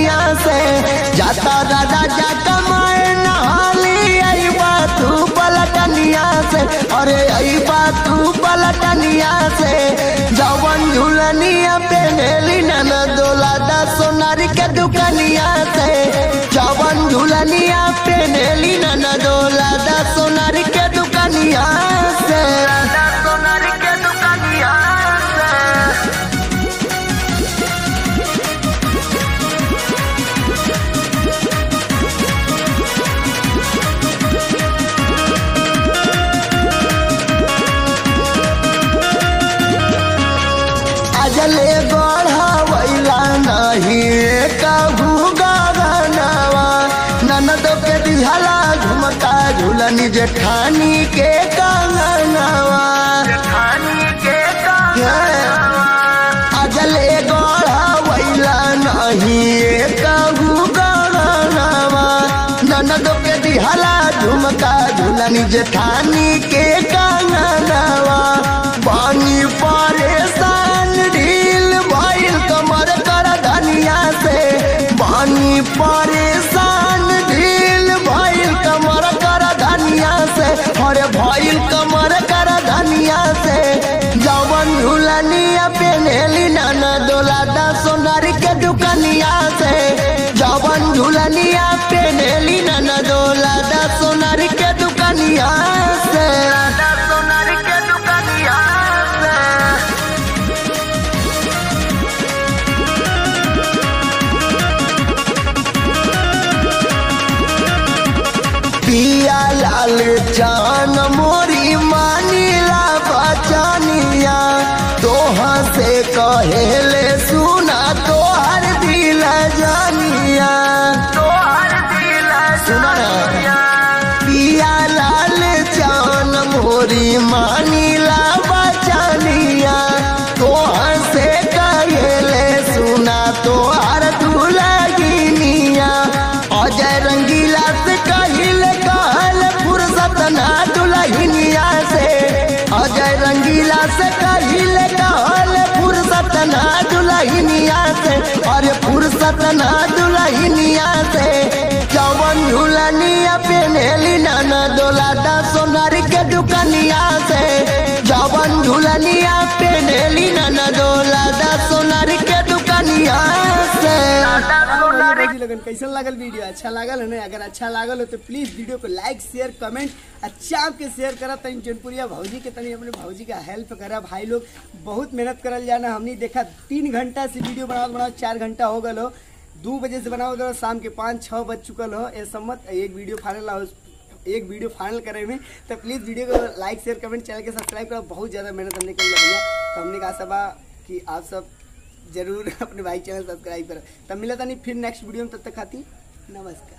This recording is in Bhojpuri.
दुकनिया से जाता राजा कमाए नहाली आई बात तू पलटनिया से। अरे आई बात तू पलटनिया से जवन झुलनिया पहनेली ना दोला दा सोनारी के दुकनिया से। जवन झुलनिया पहनेली ना दोला दा सोनारी के दुकनिया से। सोनारी के दुकनिया अजले गढ़ावैला नहीं कहू गगनवा ननदो के दिहला झुमका झुलनी जेठानी के कंगनवा। अजले गढ़ावैला नहीं कहू गगनवा ननदो के दिहला झुमका झुलनी जेठानी के कंगनवा। पानी परेशान ढील भइल कमर कर धनिया से। पानी परेशान ढील भइल कमर कर धनिया से। अरे भइल कमर कर धनिया से जवन झुलनिया पहनेली ना दोला दा सोनारी के दुकनिया से। जवन झुलनिया पहनेली ना दोला दा सोनारी के दुकनिया से। सोनारी के दुकनिया पिया लाल चान मोरी मानीला बचनिया तोहा से कहेले सुना तोहर दिल जानिया। सुना पिया लाल चान मोरी मानीला बचनिया तोहा से कहेले सुना तोहर दुलगिनिया। अजय रंगीला से कहिले कहल फुर्सत ना दुल्हनिया से। अजय रंगीला से कहिले कहल फुर्सत ना दुल्हनिया से। अरे फुर्सत ना दुल्हनिया से जवन झुलनिया पहनेली ना दोला दा सोनारी के दुकनिया से। जवन झुलनिया पहनेली ना दोला दा सोनारी के दुकनिया से। कैसा लागल वीडियो? अच्छा लागल है ना? अगर अच्छा लागल हो तो प्लीज वीडियो को लाइक शेयर कमेंट अच्छा आपके शेयर करा। तनी जौनपुरिया भौजी के तनी अपने भौजी का हेल्प करा। भाई लोग बहुत मेहनत करल जाना। हमने देखा 3 घंटा से वीडियो बनाओ 4 घंटा हो गल हो। 2 बजे से बनाओ तो शाम के 5-6 बज चुकल हो। ए सम्मत एक वीडियो फाइनल करे में तो प्लीज़ वीडियो को लाइक शेयर कमेंट चैनल के सब्सक्राइब करो। बहुत ज़्यादा मेहनत हमने कर लिया तो हमने कहा सबा कि आप सब जरूर अपने भाई चैनल सब्सक्राइब करो। तब मिला था नहीं फिर नेक्स्ट वीडियो में। तब तक खाती नमस्कार।